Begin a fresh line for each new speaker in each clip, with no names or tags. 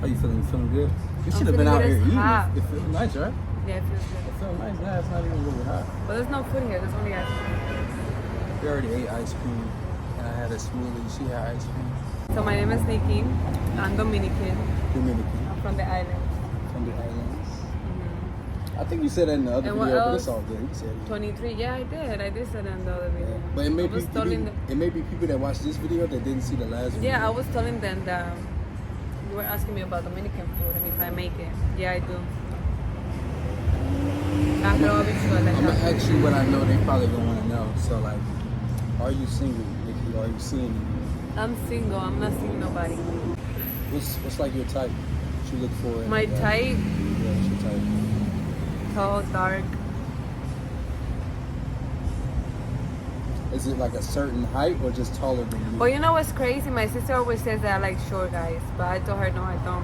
How you feeling? You feeling good? You should have
feeling
been out
good.
here
It's
eating.
hot.
It feels nice, right?
Yeah, it feels good.
It feels nice. Nah, it's not even really hot.
But there's no food here. There's only ice cream.
We already ate ice cream, and I had a smoothie. She had ice cream.
So my name is Nikki. I'm Dominican.
Dominican.
I'm from the island.
From the islands. I think you said that in the other
And what
video, but
else?
it's all good. You said it.
23. Yeah, I did. I did say that in the other video.
But it may,
I was telling them.
it may be people that watched this video that didn't see the last video.
Yeah, I was telling them that you were asking me about Dominican food and if I make it. Yeah, I do. After all, I'm
gonna ask you what I know they probably don't want to know. So like, are you single, Nikki? Are you seeing anyone?
I'm single. I'm not seeing nobody.
What's like your type? What you look for? In
My type?
Yeah, what's your type?
Tall, dark.
Is it like a certain height or just taller than you?
Well, you know what's crazy? My sister always says that I like short guys, but I told her no, I don't.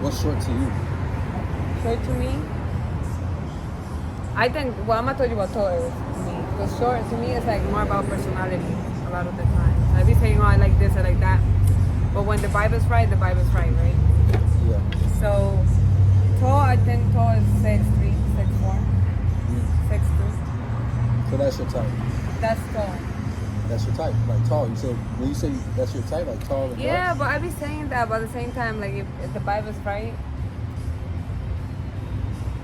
What's short to you?
Short to me? I think, well, I'm gonna tell you what tall is to me. Because short to me is like more about personality a lot of the time. I be saying, oh, I like this, I like that. But when the vibe is right, right?
Yeah.
So, tall, I think tall is 6'3", 6'4", 6'2".
So that's your type.
That's tall.
That's your type, like tall. You said when you say that's your type, like tall and
Yeah,
dark?
but I be saying that, but at the same time, like if the vibe is right,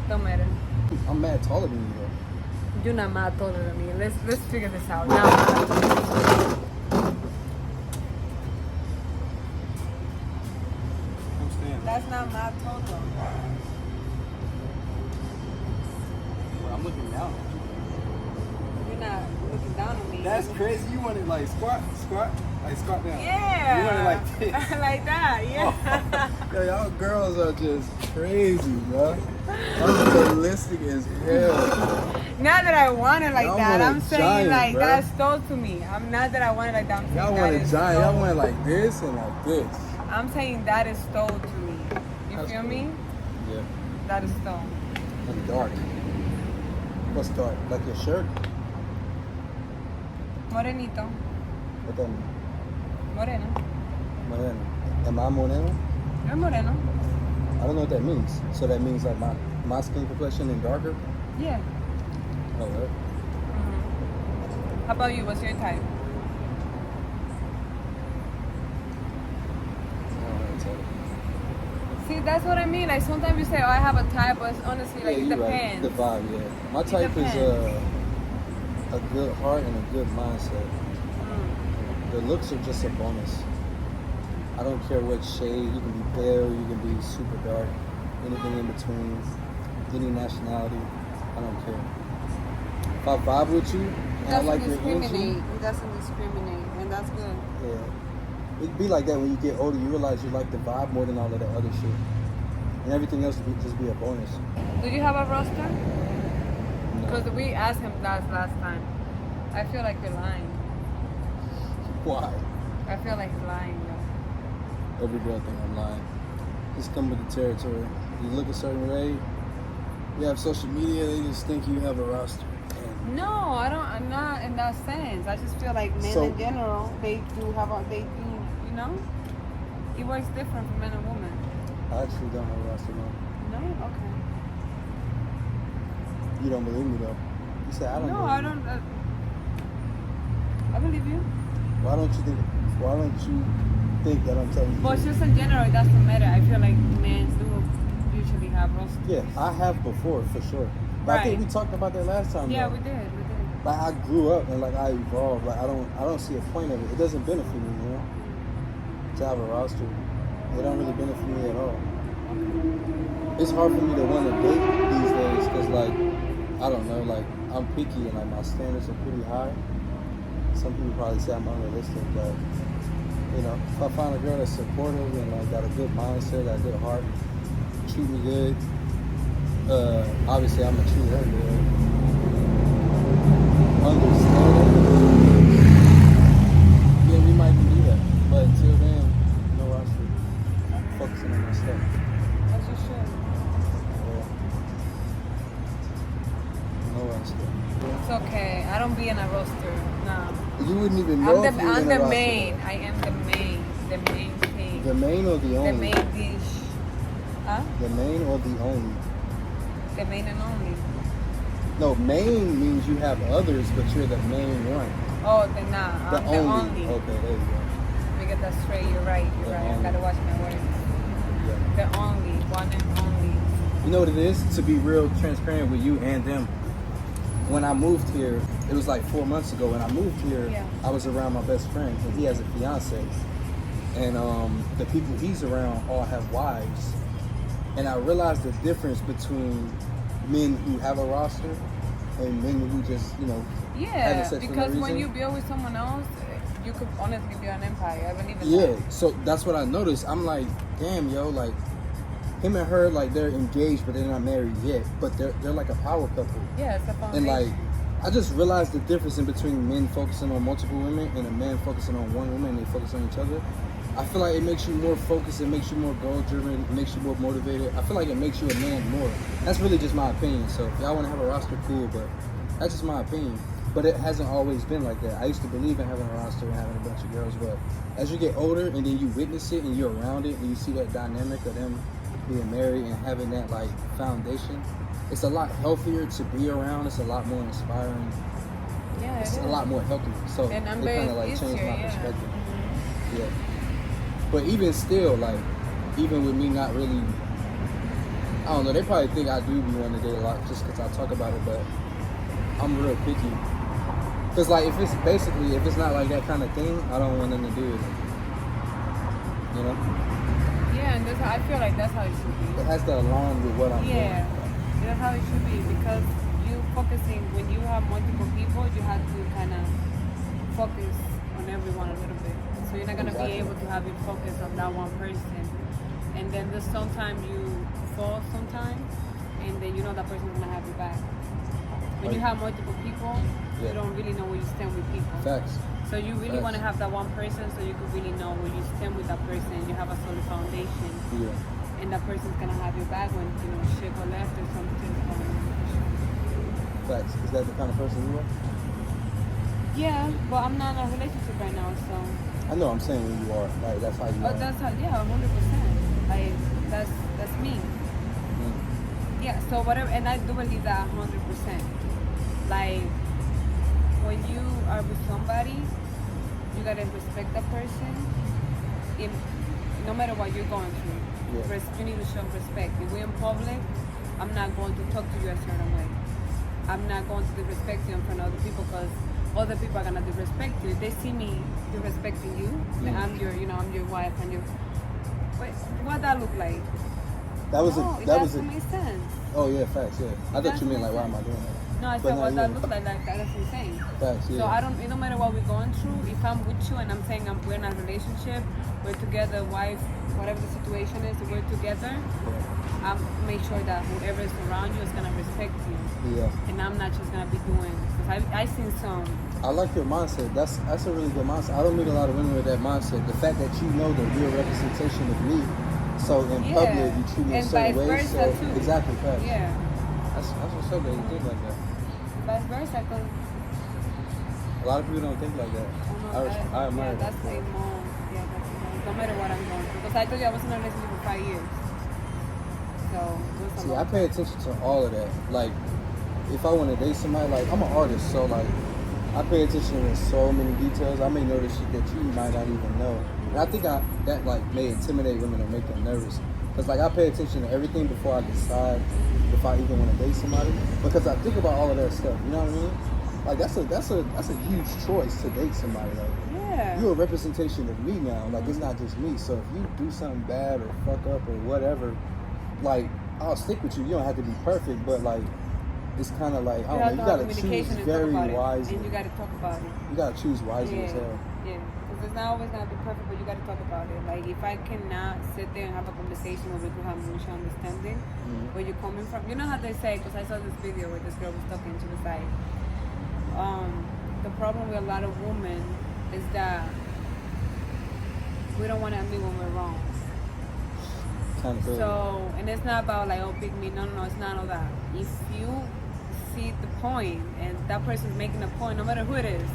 don't matter.
I'm mad taller than you though.
You're not mad taller than me. Let's figure this out. Now,
I'm standing.
that's not mad tall though.
Well, I'm looking down.
You're not looking down on me.
That's crazy. You want it like squat, like squat down.
Yeah.
You want it like this.
Like that, yeah.
Yo, y'all girls are just crazy, bro. Unrealistic as hell.
Not that I want it like
Y'all
that.
want a
I'm saying
giant,
like
bro.
that's tall to me. I'm not that I want it like that. I'm saying
Y'all
that
want a
is
giant.
tall.
Y'all want it like this and like this.
I'm saying that is tall to me. You
That's
feel
cool.
me?
Yeah.
That is tall.
And dark. What's dark? Like your shirt?
Morenito.
What that mean?
Moreno.
Moreno. Am I moreno?
You're moreno.
I don't know what that means. So that means like my skin complexion is darker?
Yeah.
Oh, right.
How about you? What's your type? See, that's what I mean. Like sometimes you say, "Oh, I have a type," but it's honestly, like it
you're
depends.
right. The vibe, yeah. My type is a good heart and a good mindset. The looks are just a bonus. I don't care what shade. You can be pale, you can be super dark, anything in between, any nationality. I don't care. If I vibe with you, and I like your energy,
It doesn't discriminate, and that's good.
yeah. It'd be like that when you get older. You realize you like the vibe more than all of the other shit, and everything else would just be a bonus.
Do you have a roster?
No.
Because we asked him that last time. I feel like you're lying.
Why?
I feel like he's lying. Though.
Every girl think I'm lying. Just come with the territory. You look a certain way. You have social media. They just think you have a roster. And
No, I don't. I'm not in that sense. I just feel like men
So-
in general, they do have a. They do, you know. It works different for men and women.
I actually don't have a roster now.
No, okay.
You don't believe me though. You said I don't.
No,
believe
I
you.
don't. I believe you.
Why don't you think? Why don't you think that I'm telling you?
But
the truth?
just in general, it doesn't matter. I feel like men do usually have rosters.
Yeah, I have before for sure. But I think
Right.
we talked about that last time.
Yeah,
though.
we did.
Like I grew up and like I evolved. Like I don't see a point of it. It doesn't benefit me, you know. To have a roster, it don't really benefit me at all. It's hard for me to want to date these days because like I don't know, like I'm picky and like my standards are pretty high. Some people probably say I'm unrealistic, but you know, if I find a girl that's supportive and like got a good mindset, got a good heart, treat me good, obviously I'm gonna treat her good. Understanding, yeah, we might can do that, but until then, no roster. I'm focusing on my stuff.
As you should.
Yeah. No roster.
It's okay. I don't be in a roster. No.
You wouldn't even know if you were
I'm
in
the
a roster.
main. I am the main. The main thing.
The main or the
The
only?
main dish. Huh?
The main or the only?
The main and only.
No, main means you have others, but you're the main one.
Oh, the nah.
The
I'm
only.
the only.
Okay, there you go.
Let me get that straight. You're right. You're
The
right.
only.
I gotta watch my words.
Yeah.
The only. One and only.
You know what it is? To be real transparent with you and them, when I moved here, it was like 4 months ago. When I moved here,
Yeah.
I was around my best friend, and he has a fiance. And the people he's around all have wives. And I realized the difference between men who have a roster and men who just, having
Yeah,
sex for no
because when
reason.
you build with someone else, you could honestly build an empire. I believe in
Yeah,
that.
so that's what I noticed. I'm like, damn, yo, like, him and her, like, they're engaged, but they're not married yet. But they're like a power couple.
Yeah, it's a foundation.
And, like, I just realized the difference in between men focusing on multiple women and a man focusing on one woman and they focus on each other. I feel like it makes you more focused, it makes you more goal-driven, it makes you more motivated. I feel like it makes you a man more. That's really just my opinion. So if y'all want to have a roster, cool, but that's just my opinion. But it hasn't always been like that. I used to believe in having a roster and having a bunch of girls, but as you get older and then you witness it and you're around it and you see that dynamic of them being married and having that, like, foundation, it's a lot healthier to be around. It's a lot more inspiring.
Yeah,
It's a lot more healthy. So
And I'm
it
very
kind of, like, changed
easier,
my
yeah.
perspective. Yeah. But even still, like, even with me not really, I don't know, they probably think I do be wanting to date a lot just because I talk about it, but I'm real picky. Because, like, if it's not like that kind of thing, I don't want nothing to do with it. You know?
Yeah, and I feel like that's how it should be.
It has to align with what I'm
Yeah,
doing.
that's how it should be because you focusing when you have multiple people, you have to kind of focus on everyone a little bit. So you're not gonna
Exactly.
be able to have your focus on that one person, and then there's sometimes you fall sometimes, and then you know that person's gonna have your back. When you
Right.
have multiple people,
Yeah.
you don't really know where you stand with people.
Facts.
So you really
Facts.
want to have that one person so you can really know where you stand with that person. You have a solid foundation.
Yeah.
And that person's gonna have your back when shit go left or something.
Facts. Is that the kind of person you are?
Yeah, but I'm not in a relationship right now, so.
I know I'm saying when you are. Like, that's how you
But
are.
that's how, yeah, 100%. Like that's me.
Mm.
Yeah. So whatever, and I do believe that 100%. Like when you are with somebody, you gotta respect that person. If no matter what you're going through,
Yeah.
you need to show respect. If we're in public, I'm not going to talk to you a certain way. I'm not going to disrespect you in front of other people because other people are gonna disrespect you. If they see me disrespecting you, then I'm your wife and you. Wait, what that look like?
That was
No, it
that was
doesn't make sense.
Oh yeah, facts. Yeah. I thought
doesn't
you meant
make
like, why am I
sense.
doing that?
No, I
But
said
no,
what that
yeah.
look like that's insane.
Facts. Yeah.
So I don't. No matter what we're going through, if I'm with you and I'm saying we're in a relationship, we're together, wife, whatever the situation is, we're together. I'm make sure that whoever is around you is gonna respect you,
Yeah.
and I'm not just gonna be doing. Because I seen some.
I like your mindset. That's a really good mindset. I don't meet a lot of women with that mindset. The fact that you know the real representation of me, so in
Yeah.
public you treat me a
And
certain
vice
way.
versa,
So
too.
exactly, facts.
Yeah,
That's what's up that you think like that.
vice versa. Cause
A lot of people don't think like that. I admire that.
that's way more. Yeah, that's more. No matter what I'm going through, because I told you I was in a relationship for 5 years. So it was a
See,
long
I pay attention to all of that. Like, if I want to date somebody, like, I'm an artist, so, like, I pay attention to so many details. I may notice shit that you might not even know. And I think that, like, may intimidate women or make them nervous. Because, like, I pay attention to everything before I decide if I even want to date somebody. Because I think about all of that stuff, you know what I mean? Like, that's a huge choice to date somebody. Like,
Yeah.
you're a representation of me now. Like, it's not just me. So if you do something bad or fuck up or whatever, like, I'll stick with you. You don't have to be perfect, but, like, it's kind of like, I don't know, you gotta choose
communication and
very
talk about
wisely.
it. And you gotta talk about it.
You gotta choose wisely as hell.
Yeah. Because it's not always gonna be perfect, but you gotta talk about it. Like if I cannot sit there and have a conversation where we could have mutual understanding, where you're coming from. You know how they say? Because I saw this video where this girl was talking. She was like, the problem with a lot of women is that we don't want to admit when we're wrong.
Kind of good.
So, and it's not about like, oh, pick me. No, it's not all that. If you see the point and that person's making a point, no matter who it is,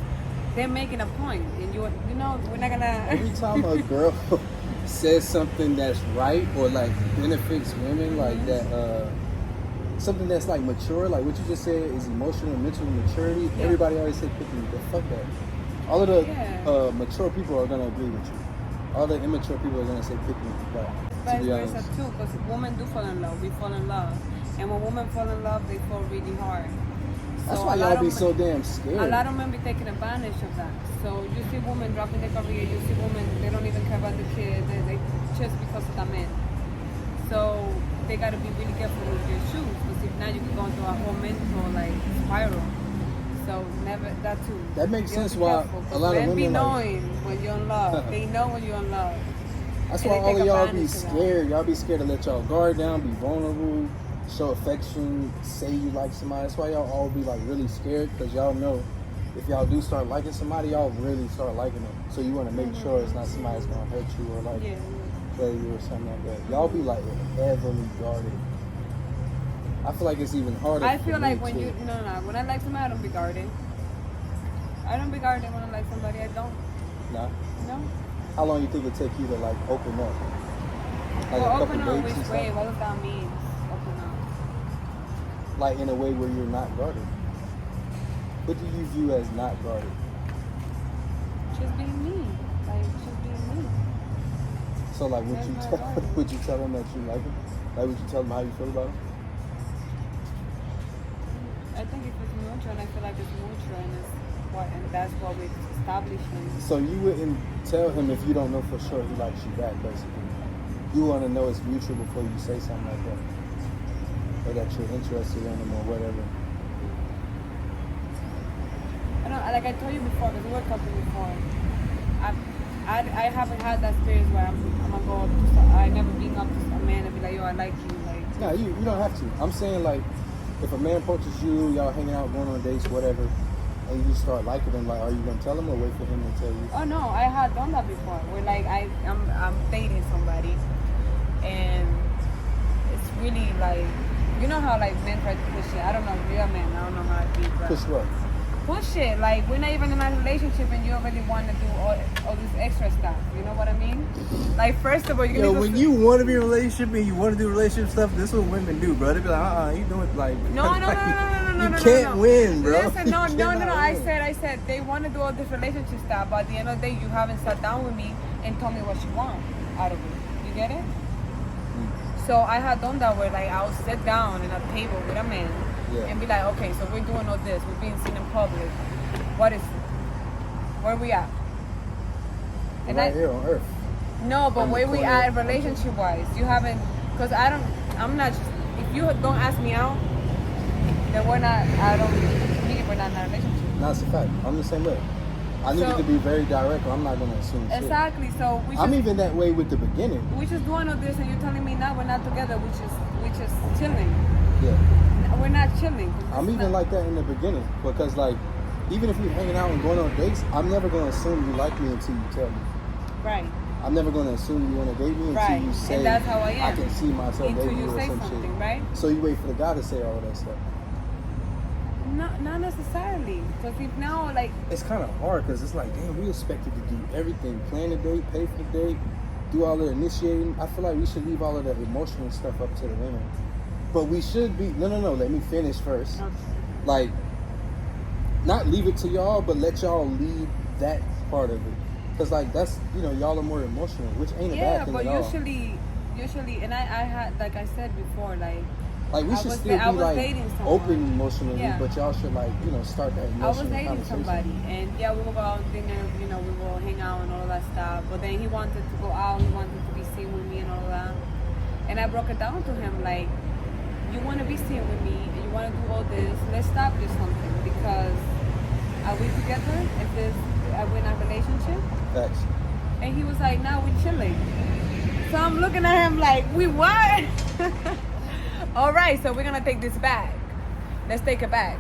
they're making a point, and you know, we're not gonna.
Every time a girl says something that's right or like benefits women, like that, something that's like mature, like what you just said is emotional and mental maturity.
Yeah.
Everybody always say pick me, but fuck that. All of the
Yeah.
mature people are gonna agree with you. All the immature people are gonna say pick me, but to
Vice
be
versa
honest,
too, because women do fall in love. We fall in love, and when women fall in love, they fall really hard.
that's
So
why
a lot
y'all be
of
so
men-
damn
A
scared.
lot of men be taking advantage of that. So you see women dropping their career, you see women, they don't even care about the kids, they just because of the men. So they gotta be really careful with their shoes, because if not, you can go into a whole mental like spiral. So never that too.
That makes
You have
sense
to be
why
careful, 'cause
a lot of
men be
women, like-
knowing when you're in love. They know when you're in love.
That's
And
why
they
all
take
of y'all be
advantage of that.
scared. Y'all be scared to let y'all guard down, be vulnerable, show affection, say you like somebody. That's why y'all all be like really scared, because y'all know if y'all do start liking somebody, y'all really start liking them. So you want to make sure it's not somebody that's gonna hurt you or like
Yeah.
play you or something like that. Y'all be like heavily guarded. I feel like it's even harder.
I
for
feel
me,
like when
too.
when I like somebody, I don't be guarded. I don't be guarded when I like somebody. I don't.
Nah.
No.
How long you think it take you to like open up? Like
Well,
a
open
couple
up
dates
which
and
way?
stuff?
What does that mean? Open up.
Like in a way where you're not guarded. What do you view as not guarded?
Just being me. Like just being me.
So like would
That's
you
not
tell
guarded.
would you tell them that you like him? Like would you tell them how you feel about him?
I think if it's mutual, I feel like it's mutual, and that's what we're establishing.
So you wouldn't tell him if you don't know for sure he likes you back, basically. You want to know it's mutual before you say something like that, or that you're interested in him or whatever.
I know, like I told you before, because we were talking before. I haven't had that experience where I'm gonna go up to I never been up to a man and be like, yo, I like you, like.
No, you don't have to. I'm saying like, if a man approaches you, y'all hanging out, going on dates, whatever, and you start liking him, like, are you gonna tell him or wait for him to tell you?
Oh no, I had done that before. Where like I'm dating somebody, and it's really like, you know how like men try to push it. I don't know, real men. I don't know how it be, but
Push what?
push it. Like we're not even in a relationship, and you already want to do all this extra stuff. You know what I mean? Like first of all, you
Yo,
need
when
to.
you want to be in a relationship and you want to do relationship stuff, this is what women do, bro. They be like, you doing like
No.
You can't win, bro.
Listen, no.
You cannot
I
win.
said they want to do all this relationship stuff, but at the end of the day, you haven't sat down with me and told me what you want out of it. You get it? So I had done that where like I'll sit down in a table with a man and be like, okay, so we're doing all this, we're being seen in public. What is it? Where we at? And
Right here on Earth.
no, but
On the
where we
corner.
at relationship wise? You haven't, because I'm not, if you don't ask me out, then we're not, to me, we're not in a relationship.
That's a fact. I'm the same way. I need
So-
you to be very direct, or I'm not gonna assume shit.
Exactly, so we
I'm
just,
even that way with the beginning.
we just doing all this and you're telling me now we're not together, which is chilling.
Yeah.
We're not chilling.
I'm
It's
even
not-
like that in the beginning because like, even if we're hanging out and going on dates, I'm never gonna assume you like me until you tell me.
Right.
I'm never gonna assume you want to date me until
Right.
you say
And that's how I am.
can see myself
Until
dating
you
you or
say
some
something,
shit.
right?
So you wait for the guy to say all of that stuff.
Not necessarily. Because if now, like,
It's kind of hard because it's like, damn, we expected to do everything, plan the date, pay for the date, do all the initiating. I feel like we should leave all of the emotional stuff up to the women. But we should be, no, let me finish first. Like, not leave it to y'all, but let y'all lead that part of it. Because, like, that's, y'all are more emotional, which ain't a
yeah,
bad thing
but
at all.
usually, and I had, like I said before, like,
Like, we
I
should
was
still
da- I
be,
was
like,
dating someone.
open emotionally,
Yeah.
but y'all should, like, start that emotional
I was dating
conversation.
somebody, and yeah, we will go out to dinner, we will hang out and all that stuff. But then he wanted to go out, he wanted to be seen with me and all that. And I broke it down to him, like, you want to be seen with me, and you want to do all this, let's establish something, because are we together? Are we in a relationship?
Facts.
And he was like, now we're chilling. So I'm looking at him like, we what? All right, so we're going to take this back. Let's take it back.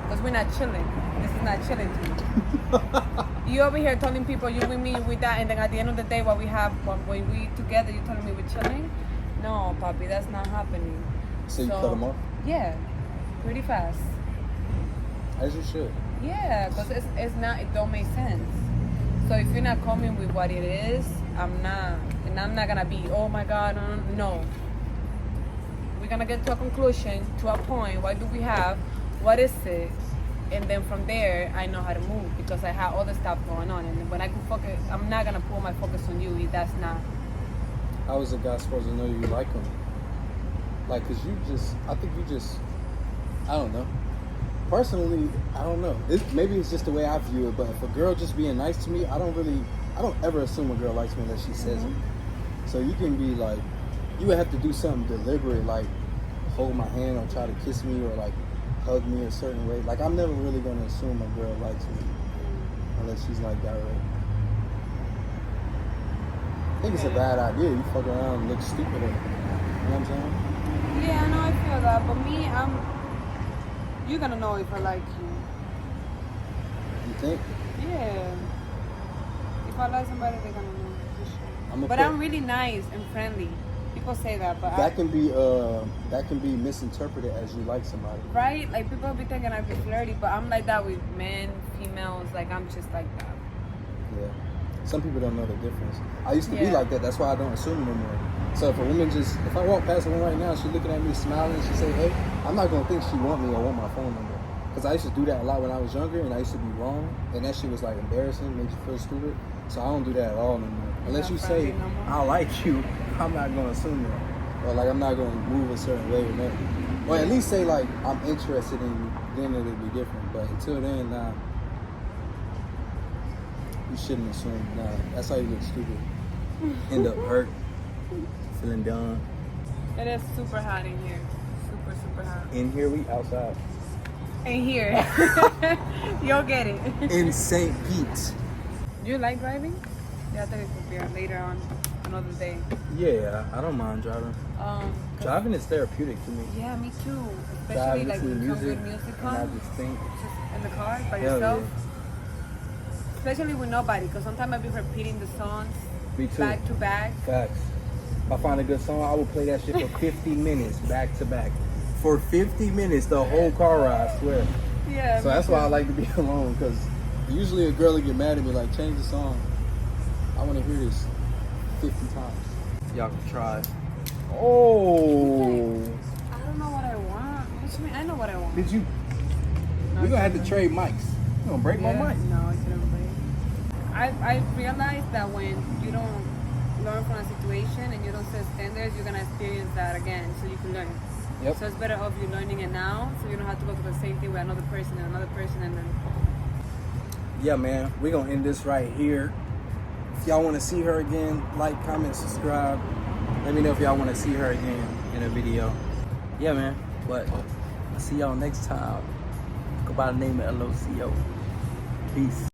Because we're not chilling. This is not chilling to you. You over here telling people you with me, you with that, and then at the end of the day, when we together, you telling me we're chilling? No, papi, that's not happening.
So you cut them off?
Yeah, pretty fast.
As you should.
Yeah, because it don't make sense. So if you're not coming with what it is, I'm not. And I'm not gonna be, oh my God, no. We're gonna get to a conclusion, to a point. What do we have? What is it? And then from there, I know how to move because I have other stuff going on. And when I can focus, I'm not gonna put my focus on you if that's not.
How is a guy supposed to know you like him? Like, cause I think you just, I don't know. Personally, I don't know. Maybe it's just the way I view it, but if a girl just being nice to me, I don't ever assume a girl likes me unless she says it. So you can be like, you would have to do something deliberate, like hold my hand or try to kiss me or like hug me a certain way. Like, I'm never really gonna assume a girl likes me unless she's like direct. I think it's a bad idea. You fuck around and look stupid. You know what I'm saying?
Yeah, I know, I feel that. But me, you're gonna know if I like you.
You think?
Yeah. If I like somebody, they're gonna know for sure. But I'm really nice and friendly. People say that, but
that can be misinterpreted as you like somebody.
Right? Like, people be thinking I be flirty, but I'm like that with men, females. Like, I'm just like that.
Yeah. Some people don't know the difference. I used to be like that. That's why I don't assume no more. So if a woman if I walk past a woman right now, she looking at me smiling, she say, hey, I'm not gonna think she want me or want my phone number. Because I used to do that a lot when I was younger, and I used to be wrong, and that shit was like embarrassing, makes you feel stupid. So I don't do that at all no more. Unless you say, I like you, I'm not gonna assume that. Or like, I'm not gonna move a certain way or nothing. Or at least say like, I'm interested in you, then it'll be different. But until then, nah. You shouldn't assume. Nah, that's how you look stupid. End up hurt, feeling dumb.
It is super hot in here. Super, super hot.
In here, we outside.
In here. You'll get it.
In St. Pete.
Do you like driving? Yeah, I think it could be later on, another day.
Yeah, I don't mind driving. Driving is therapeutic to me.
Yeah, me too. Especially like when some good music
and I
comes.
just think.
Just in the car by
Hell
yourself.
yeah.
Especially with nobody, because sometimes I'll be repeating the songs
Me too.
back to back.
Facts. If I find a good song, I will play that shit for 50 minutes back to back. For 50 minutes, the whole car ride, I swear.
Yeah.
So that's why I like to be alone, because usually a girl will get mad at me, like, change the song. I want to hear this 50 times.
Y'all can try.
I
Oh.
don't know what I want. What you mean? I know what I want.
Did you?
No,
We're going to have to trade mics. You're going to break my mic.
No, I shouldn't break. I realized that when you don't learn from a situation and you don't set standards, you're going to experience that again, so you can learn.
Yep.
So it's better off you learning it now, so you don't have to go through the same thing with another person and then...
Yeah, man. We're going to end this right here. If y'all want to see her again, like, comment, subscribe. Let me know if y'all want to see her again in a video. Yeah, man. But I'll see y'all next time. Go by the name of Eloseeoh. Peace.